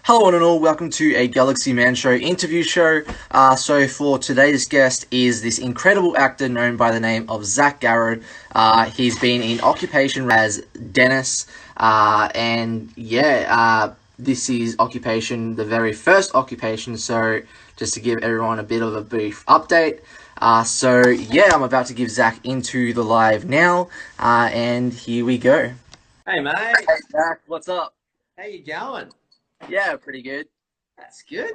Hello, one and all. Welcome to a Galaxy Man Show interview show. So for today's guest is this incredible actor known by the name of Zach Garred. He's been in occupation as Dennis, this is occupation, the very first occupation. So just to give everyone a bit of a brief update. I'm about to give Zach into the live now, and here we go. Hey mate, Hey Zach, what's up? how you going? Yeah, pretty good. That's good.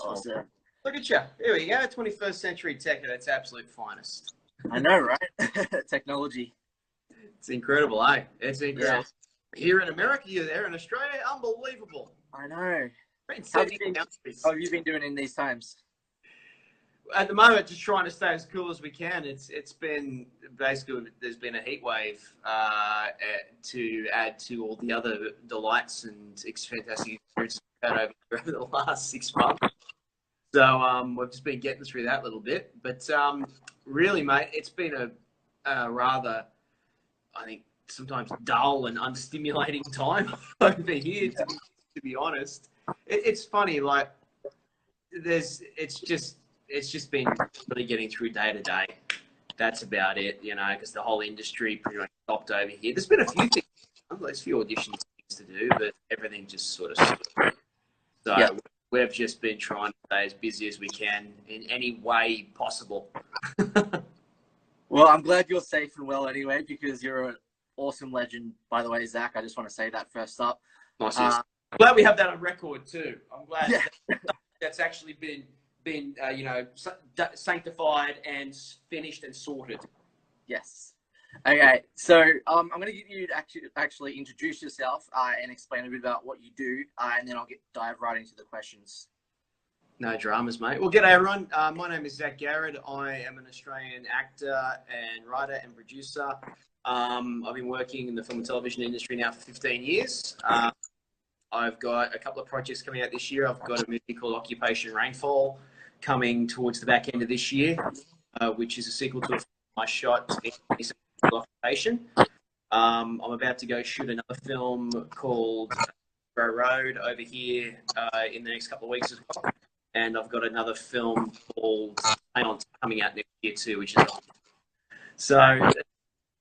Awesome. Look at you. Here we go. 21st century tech at its absolute finest. I know, right? Technology. It's incredible, eh? It's incredible. Yeah. Here in America, you're there in Australia, unbelievable. I know. We're in How have 70 you been, countries. how have you been doing in these times? At the moment, just trying to stay as cool as we can. It's been basically there's been a heat wave to add to all the other delights and fantastic experiences we've had over the last 6 months. So we've just been getting through that little bit. But really, mate, it's been a rather, I think, sometimes dull and unstimulating time over here. To be honest, it's funny. Like it's just been really getting through day to day. That's about it, you know, because the whole industry pretty much stopped over here. There's been a few things, there's a few auditions to do, but everything just sort of stopped. So Yeah. we've just been trying to stay as busy as we can in any way possible. Well, I'm glad you're safe and well anyway, because you're an awesome legend, by the way, Zach. I just want to say that first up. Nice. Uh, I'm glad we have that on record too. I'm glad yeah. that's actually been sanctified and finished and sorted. Yes. Okay, so I'm going to get you to actually introduce yourself and explain a bit about what you do, and then I'll dive right into the questions. No dramas, mate. Well, g'day everyone. My name is Zach Garred. I am an Australian actor and writer and producer. I've been working in the film and television industry now for 15 years. I've got a couple of projects coming out this year. I've got a movie called Occupation Rainfall coming towards the back end of this year, which is a sequel to a film I shot in Occupation. I'm about to go shoot another film called Garred over here in the next couple of weeks as well. And I've got another film called coming out next year too, which is so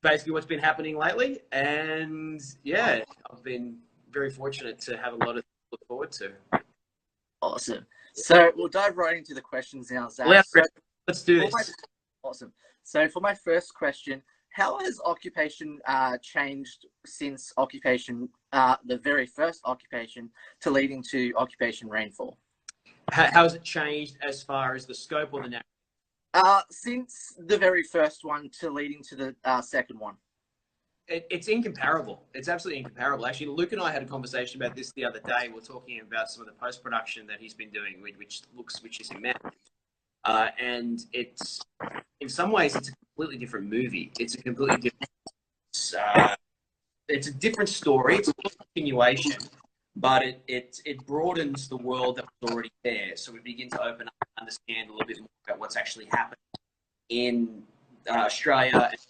basically what's been happening lately. And yeah, I've been very fortunate to have a lot of to look forward to. Awesome. So we'll dive right into the questions now, Zach. Let's do this. Awesome. So for my first question, how has occupation changed since occupation, the very first occupation, to leading to Occupation Rainfall? How has it changed as far as the scope or the narrative? Since the very first one to leading to the second one. It's incomparable. It's absolutely incomparable. Actually, Luke and I had a conversation about this the other day. We're talking about some of the post-production that he's been doing, which is immense. And it's, in some ways, it's a completely different movie. It's a completely different, it's a different story. It's a continuation, but it broadens the world that was already there. So we begin to open up and understand a little bit more about what's actually happening in Australia and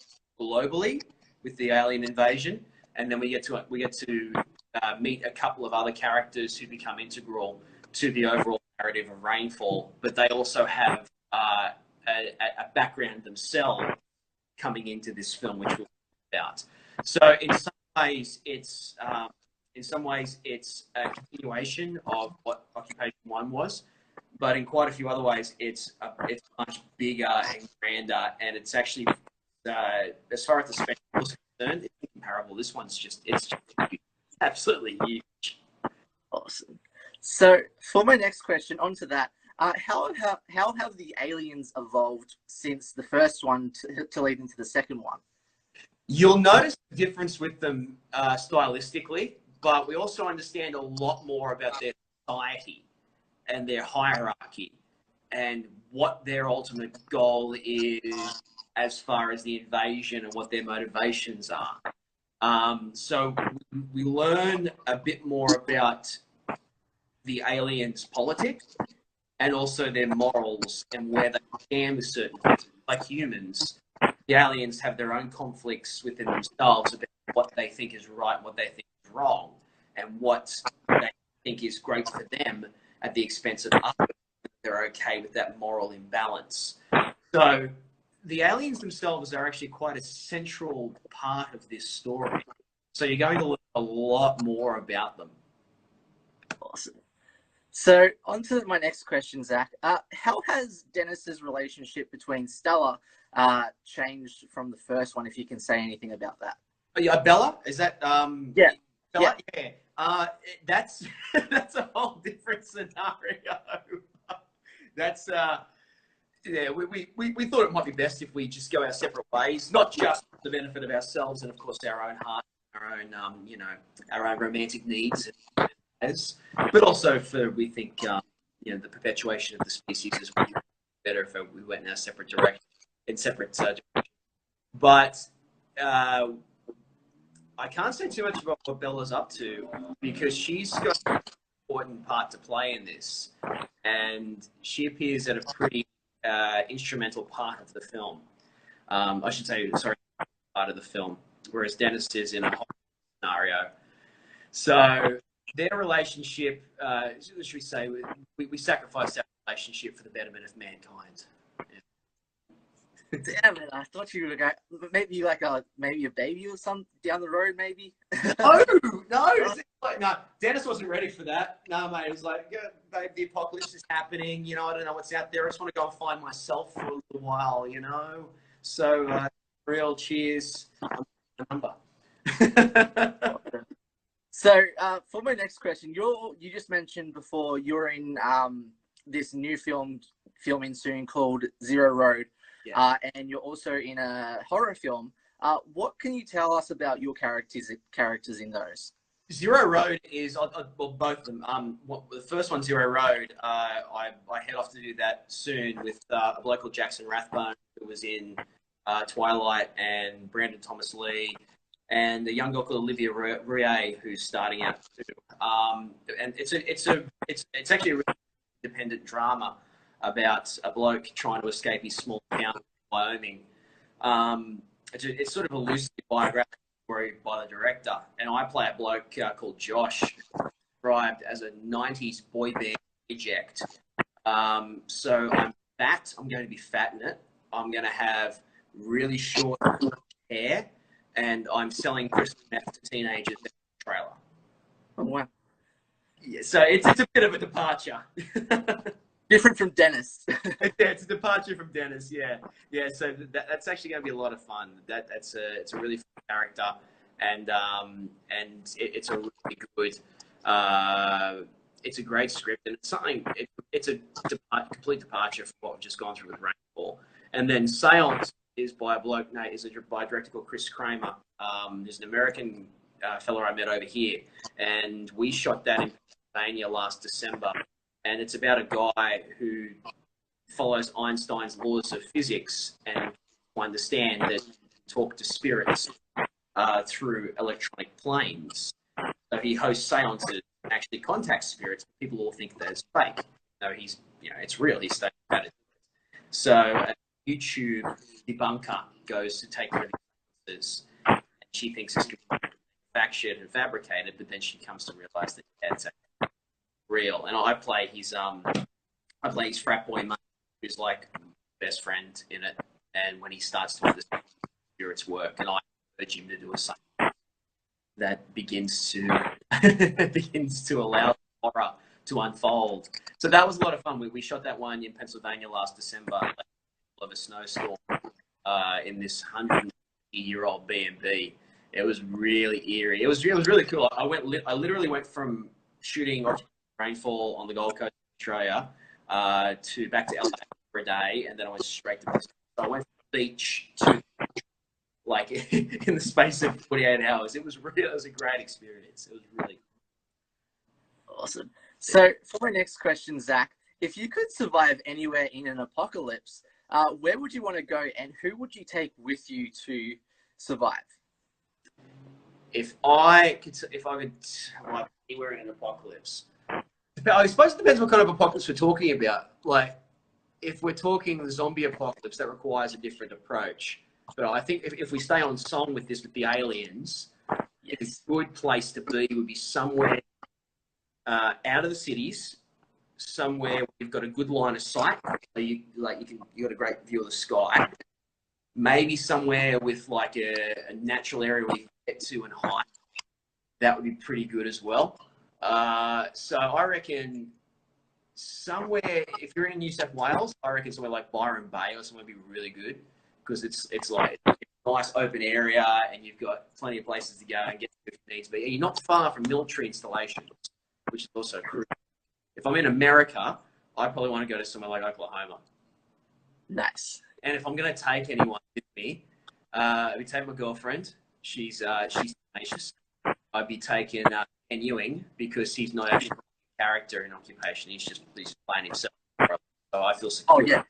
globally with the alien invasion, and then we get to meet a couple of other characters who become integral to the overall narrative of Rainfall, but they also have a background themselves coming into this film, which we'll talk about. So in some ways, it's a continuation of what Occupation 1 was, but in quite a few other ways, it's much bigger and grander, and it's actually as far as the spectacle is concerned, it's incomparable. This one's it's absolutely huge. Awesome. So for my next question, onto that, how have the aliens evolved since the first one to lead into the second one? You'll notice the difference with them stylistically, but we also understand a lot more about their society and their hierarchy and what their ultimate goal is as far as the invasion and what their motivations are. So we learn a bit more about the aliens' politics and also their morals and where they stand with certain things. Like humans, the aliens have their own conflicts within themselves about what they think is right and what they think is wrong, and what they think is great for them at the expense of others. They're okay with that moral imbalance. So the aliens themselves are actually quite a central part of this story. So you're going to learn a lot more about them. Awesome. So, on to my next question, Zach. How has Dennis's relationship between Stella changed from the first one, if you can say anything about that? Oh, yeah, Bella? Is that Yeah. Bella? Yeah. That's that's a whole different scenario. That's yeah, we thought it might be best if we just go our separate ways, not just for the benefit of ourselves and of course our own heart, our own our own romantic needs, but also for we think the perpetuation of the species is better if we went in our separate direction, in separate directions. But I can't say too much about what Bella's up to because she's got an important part to play in this, and she appears at a pretty instrumental part of the film. I should say, sorry, part of the film, whereas Dennis is in a whole scenario. So their relationship, should we say, we sacrificed our relationship for the betterment of mankind. Damn it! I thought you were going maybe maybe a baby or something down the road, maybe. No. Dennis wasn't ready for that. No, mate. It was like, yeah, babe, the apocalypse is happening. I don't know what's out there. I just want to go and find myself for a little while. So, real cheers. Number. So, for my next question, you just mentioned before you're in this new filming soon called Zero Road. Yeah. And you're also in a horror film. What can you tell us about your characters in those? Zero Road is well, both of them. The first one, Zero Road, I head off to do that soon with a bloke called Jackson Rathbone, who was in Twilight, and Brandon Thomas Lee, and a young girl called Olivia Rie, who's starting out too. And it's actually a really independent drama about a bloke trying to escape his small town in Wyoming. It's sort of a loosely biographical story by the director, and I play a bloke called Josh, described as a 90s boy band reject. So I'm going to be fat in it. I'm going to have really short hair, and I'm selling crystal meth to teenagers in the trailer. Oh, wow. Yeah, so it's a bit of a departure. Different from Dennis. Yeah, it's a departure from Dennis. Yeah. So that's actually going to be a lot of fun. It's a really fun character, and it's a really good. It's a great script, and it's something. It's a complete departure from what we've just gone through with Rainfall. And then Seance is by a bloke. No, by a director called Chris Kramer. There's an American fellow I met over here, and we shot that in Pennsylvania last December. And it's about a guy who follows Einstein's laws of physics and to understand that you talk to spirits through electronic planes. So he hosts seances and actually contacts spirits. People all think that it's fake. No, it's real. He's studying about it. So a YouTube debunker goes to take her seances, and she thinks it's completely factual and fabricated, but then she comes to realize that it's real. And I play his frat boy mate, who's like best friend in it. And when he starts to understand spirits work, and I urge him to do a something that begins to allow horror to unfold. So that was a lot of fun. We shot that one in Pennsylvania last December, of a snowstorm in this 100-year-old B&B. It was really eerie. It was really cool. I literally went from shooting Rainfall on the Gold Coast of Australia to back to LA for a day, and then I went straight to Brisbane. So I went from the beach to in the space of 48 hours. It was a great experience. It was really awesome. So for my next question, Zach, if you could survive anywhere in an apocalypse, where would you want to go, and who would you take with you to survive? If I could survive anywhere in an apocalypse, I suppose it depends what kind of apocalypse we're talking about. Like, if we're talking the zombie apocalypse, that requires a different approach. But I think if we stay on song with the aliens, a good place to be would be somewhere out of the cities, somewhere where you've got a good line of sight. So you got a great view of the sky. Maybe somewhere with like a natural area where you can get to and hike. That would be pretty good as well. So I reckon somewhere, if you're in New South Wales, I reckon somewhere like Byron Bay or somewhere would be really good because it's like a nice open area and you've got plenty of places to go and get to if you need to be. You're not far from military installations, which is also crucial. If I'm in America, I probably want to go to somewhere like Oklahoma. Nice. And if I'm going to take anyone with me, I'd be taking my girlfriend. She's tenacious. I'd be taking Ken Ewing because he's not actually a character in Occupation. He's just playing himself. So I feel secure. Oh yeah,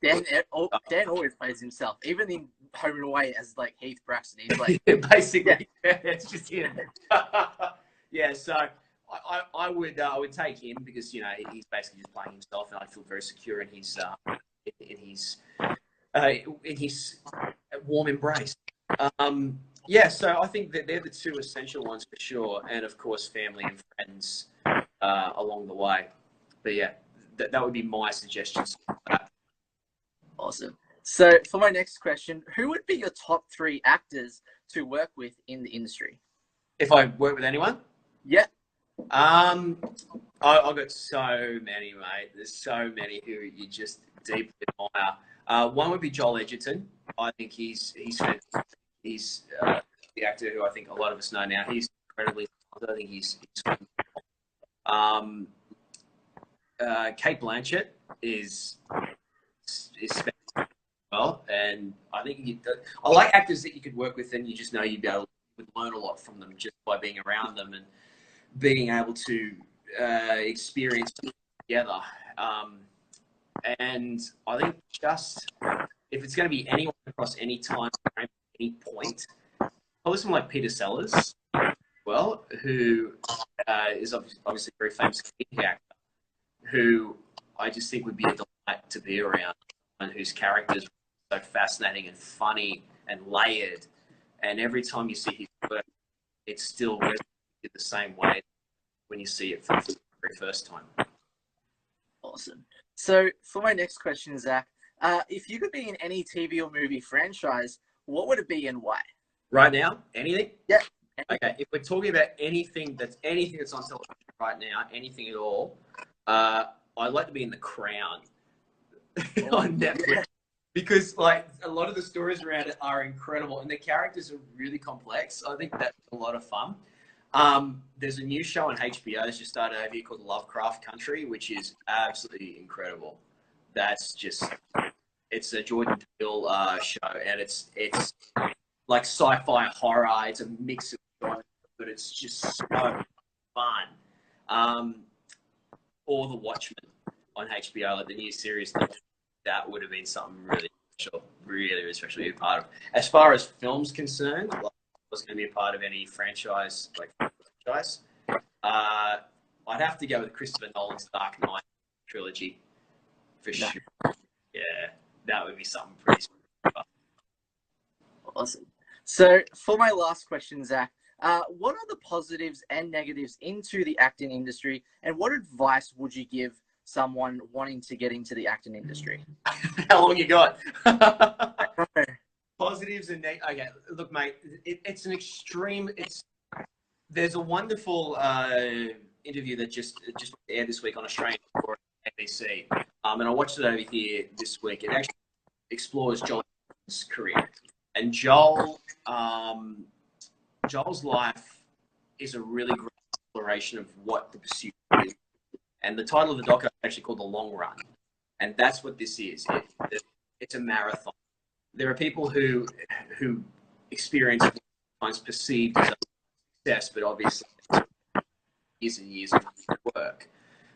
Dan always plays himself, even in Home and Away as like Heath Braxton. He's like basically, it's just him. Yeah, so I would take him because he's basically just playing himself, and I feel very secure in his warm embrace. Yeah, so I think that they're the two essential ones for sure, and of course family and friends along the way. But yeah, that would be my suggestions. Awesome. So for my next question, who would be your top 3 actors to work with in the industry? If I work with anyone? Yeah. I've got so many, mate. There's so many who you just deeply admire. One would be Joel Edgerton. I think he's fantastic. He's the actor who I think a lot of us know now. He's incredibly talented. I think he's Kate Blanchett is fantastic as well, and I think I like actors that you could work with, and you just know you'd be able to learn a lot from them just by being around them and being able to experience together. And I think just if it's going to be anyone across any time frame, any point, probably someone like Peter Sellers, well, who is obviously a very famous actor, who I just think would be a delight to be around, and whose characters are so fascinating and funny and layered. And every time you see his work, it's still the same way when you see it for the very first time. Awesome. So for my next question, Zach, if you could be in any TV or movie franchise, what would it be and why? Right now, anything? Yeah. Okay, if we're talking about anything that's on television right now, anything at all, I'd like to be in The Crown on Netflix because like a lot of the stories around it are incredible and the characters are really complex. I think that's a lot of fun. There's a new show on HBO that's just started over here called Lovecraft Country, which is absolutely incredible. That's just, it's a Jordan Peele show, and it's like sci-fi horror. It's a mix of genres, but it's just so fun. Or The Watchmen on HBO, like the new series, that would have been something really special, really special to be a part of. As far as film's concerned, like, was going to be a part of any franchise, I'd have to go with Christopher Nolan's Dark Knight trilogy for sure. Yeah, that would be something pretty special. Awesome. So for my last question, Zach, what are the positives and negatives into the acting industry, and what advice would you give someone wanting to get into the acting industry? How long you got? Positives and negatives. Okay, look, mate, it's an extreme. There's a wonderful interview that just aired this week on Australian or ABC, and I watched it over here this week. It actually explores Joel's career, and Joel's life is a really great exploration of what the pursuit is. And the title of the doc is actually called The Long Run, and that's what this is. It's a marathon. There are people who experience sometimes perceived as a success, but obviously years and years of hard work.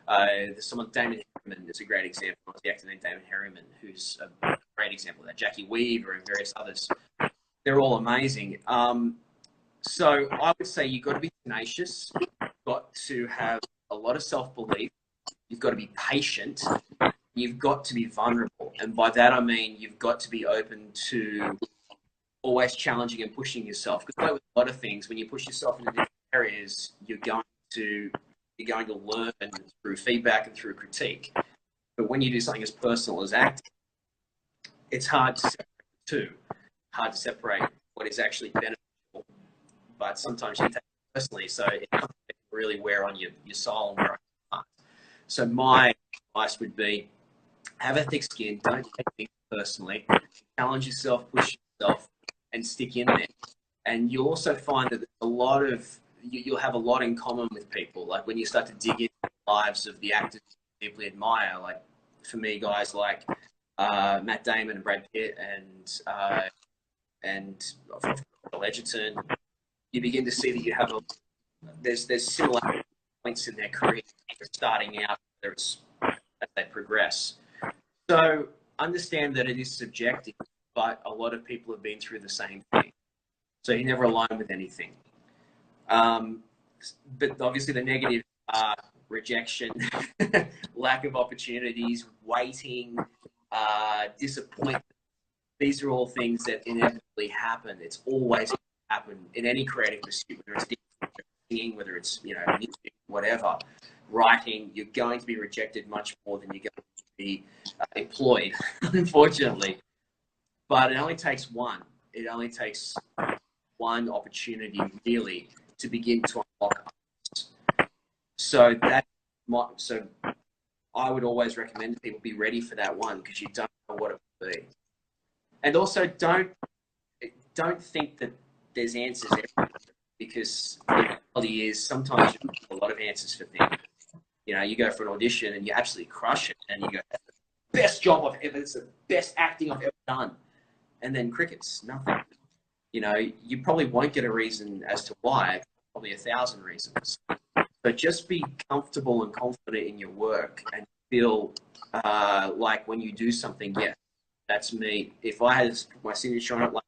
There's someone, Damon Herriman, is a great example. There's the actor named Damon Herriman, who's a great example of that. Jackie Weaver and various others. They're all amazing. So I would say you've got to be tenacious. You've got to have a lot of self-belief. You've got to be patient. You've got to be vulnerable. And by that, I mean, you've got to be open to always challenging and pushing yourself. Because like with a lot of things, when you push yourself into different areas, you're going to You're going to learn through feedback and through critique. But when you do something as personal as acting, it's hard to separate the two. Hard to separate what is actually beneficial, but sometimes you take it personally, so it can really wear on your soul and wear on your heart. So my advice would be, have a thick skin, don't take things personally, challenge yourself, push yourself, and stick in there. And you'll also find that you'll have a lot in common with people. Like when you start to dig into the lives of the actors you deeply admire, like for me, guys like Matt Damon and Brad Pitt and Edgerton, you begin to see that you have there's similar points in their career starting out, whether it's as they progress. So understand that it is subjective, but a lot of people have been through the same thing. So you're never alone with anything. But obviously the negatives are rejection, lack of opportunities, waiting, disappointment. These are all things that inevitably happen. It's always going to happen in any creative pursuit, whether it's singing, whether it's music, whatever, writing. You're going to be rejected much more than you're going to be employed, unfortunately. But it only takes one. It only takes one opportunity, really, to begin to unlock others. So I would always recommend that people be ready for that one, because you don't know what it will be. And also don't think that there's answers everywhere, because the reality is sometimes you have a lot of answers for things. You go for an audition and you absolutely crush it, and you go, that's the best job I've ever, it's the best acting I've ever done. And then crickets, nothing. You probably won't get a reason as to why, probably 1,000 reasons. But just be comfortable and confident in your work and feel like when you do something, yeah, that's me. If I had my signature on it, like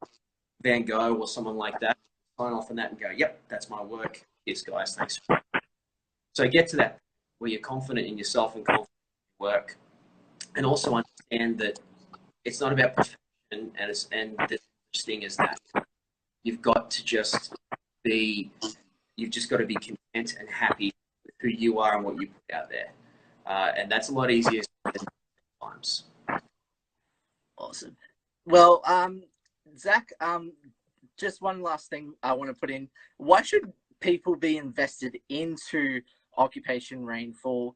Van Gogh or someone like that, sign off on that and go, yep, that's my work. Yes, guys, thanks. So get to that where you're confident in yourself and confident in your work. And also understand that it's not about perfection, and there's such thing as that. You've got to just be content and happy with who you are and what you put out there. And that's a lot easier than times. Awesome. Well, Zach, just one last thing I want to put in. Why should people be invested into Occupation Rainfall,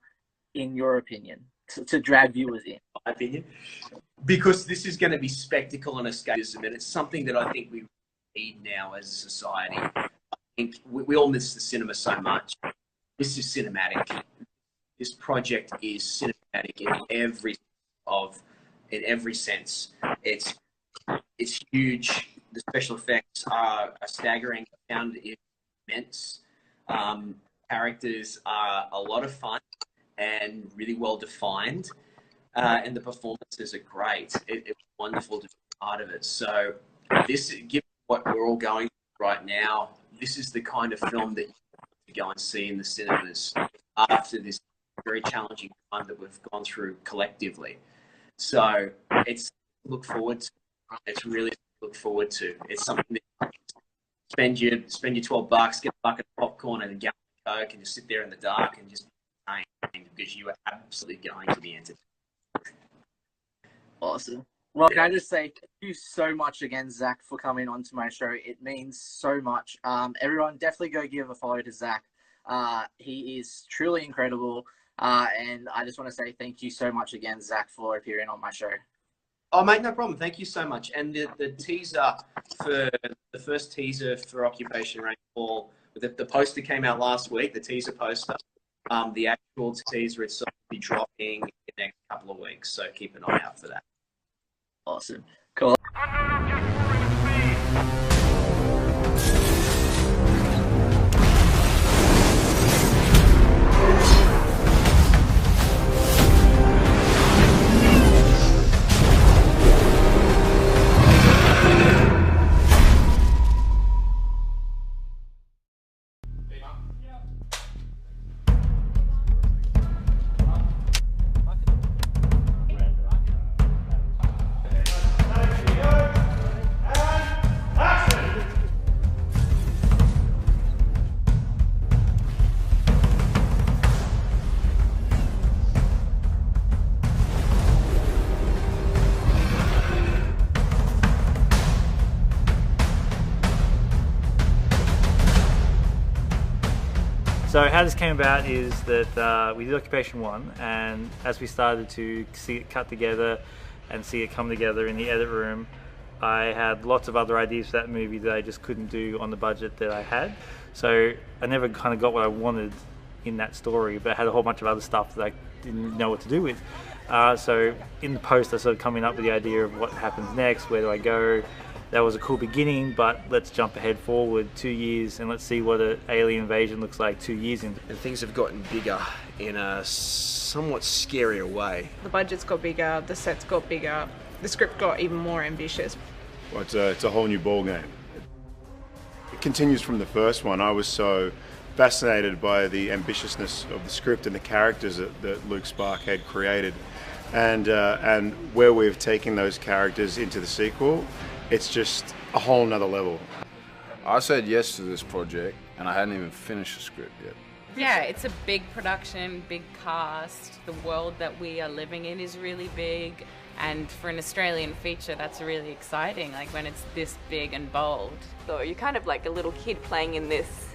in your opinion, to drag viewers in? My opinion, because this is going to be spectacle and escapism, and it's something that I think we need now as a society. I think we all miss the cinema so much. This is cinematic. This project is cinematic in every sense. It's huge. The special effects are staggering. The sound is immense. Characters are a lot of fun and really well defined, and the performances are great. It's wonderful to be part of it. So given what we're all going through right now, this is the kind of film that you go and see in the cinemas after this very challenging time that we've gone through collectively. So it's look forward to. It's really look forward to. It's something that spend your $12, get a bucket of popcorn and a gallon of Coke, and just sit there in the dark and just be entertained, because you are absolutely going to be entertained. Awesome. Well, can I just say thank you so much again, Zach, for coming on to my show. It means so much. Everyone, definitely go give a follow to Zach. He is truly incredible. And I just want to say thank you so much again, Zach, for appearing on my show. Oh, mate, no problem. Thank you so much. And the teaser for the first teaser for Occupation Rainfall, the poster came out last week, the teaser poster. The actual teaser itself will be dropping in the next couple of weeks. So keep an eye out for that. Awesome. Cool. So how this came about is that we did Occupation 1, and as we started to see it cut together and see it come together in the edit room, I had lots of other ideas for that movie that I just couldn't do on the budget that I had. So I never kind of got what I wanted in that story, but I had a whole bunch of other stuff that I didn't know what to do with. So in the post I started coming up with the idea of what happens next, where do I go. That was a cool beginning, but let's jump ahead forward 2 years and let's see what an alien invasion looks like 2 years in. And things have gotten bigger in a somewhat scarier way. The budget's got bigger, the sets got bigger, the script got even more ambitious. Well, it's a whole new ball game. It continues from the first one. I was so fascinated by the ambitiousness of the script and the characters that Luke Spark had created, and where we've taken those characters into the sequel. It's just a whole nother level. I said yes to this project, and I hadn't even finished the script yet. Yeah, it's a big production, big cast. The world that we are living in is really big, and for an Australian feature, that's really exciting, like when it's this big and bold. So you're kind of like a little kid playing in this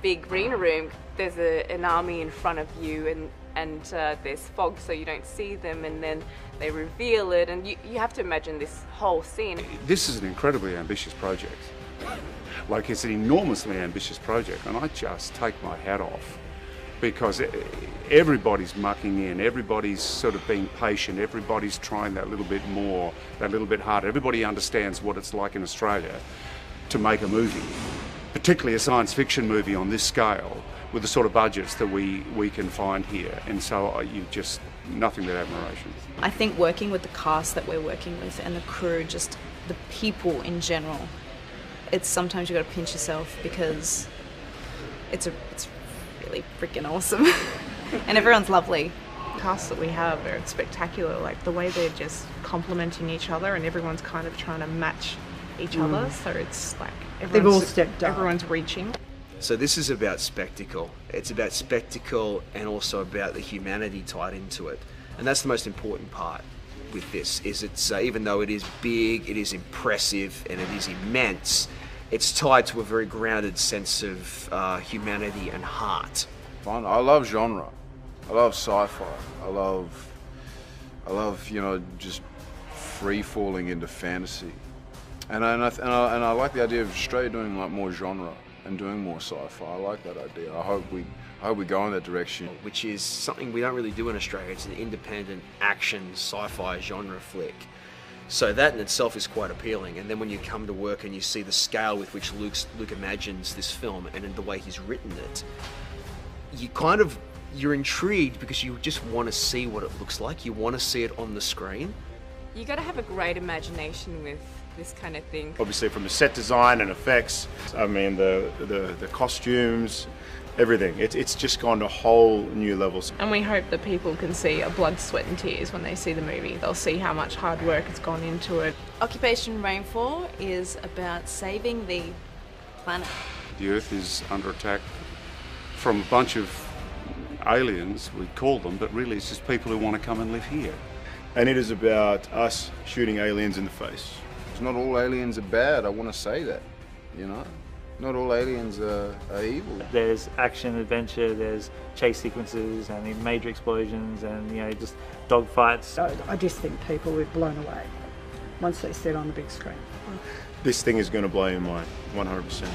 big arena room. There's an army in front of you, and there's fog so you don't see them, and then they reveal it, and you have to imagine this whole scene. This is an incredibly ambitious project. Like, it's an enormously ambitious project, and I just take my hat off, because everybody's mucking in, everybody's sort of being patient, everybody's trying that little bit more, that little bit harder. Everybody understands what it's like in Australia to make a movie, particularly a science fiction movie on this scale, with the sort of budgets that we can find here. And so you just, nothing but admiration. I think working with the cast that we're working with and the crew, just the people in general, it's sometimes you got to pinch yourself, because it's really freaking awesome. And everyone's lovely. The cast that we have are spectacular, like the way they're just complementing each other, and everyone's kind of trying to match each other, so it's like they've all stepped up. Everyone's reaching. So this is about spectacle. It's about spectacle and also about the humanity tied into it. And that's the most important part with this, is it's even though it is big, it is impressive, and it is immense, it's tied to a very grounded sense of humanity and heart. Fun. I love genre. I love sci-fi. I love just free falling into fantasy. And I like the idea of Australia doing like more genre and doing more sci-fi. I like that idea. I hope we go in that direction. Which is something we don't really do in Australia. It's an independent action sci-fi genre flick. So that in itself is quite appealing. And then when you come to work and you see the scale with which Luke imagines this film and in the way he's written it, you're intrigued, because you just want to see what it looks like. You want to see it on the screen. You got to have a great imagination with this kind of thing. Obviously, from the set design and effects, I mean the costumes, everything. It's just gone to whole new levels. And we hope that people can see a blood, sweat and tears when they see the movie. They'll see how much hard work has gone into it. Occupation Rainfall is about saving the planet. The Earth is under attack from a bunch of aliens, we call them, but really it's just people who want to come and live here. And it is about us shooting aliens in the face. Not all aliens are bad, I want to say that, Not all aliens are evil. There's action, adventure, there's chase sequences and major explosions and just dogfights. I just think people were blown away once they see it on the big screen. This thing is going to blow your mind, 100%.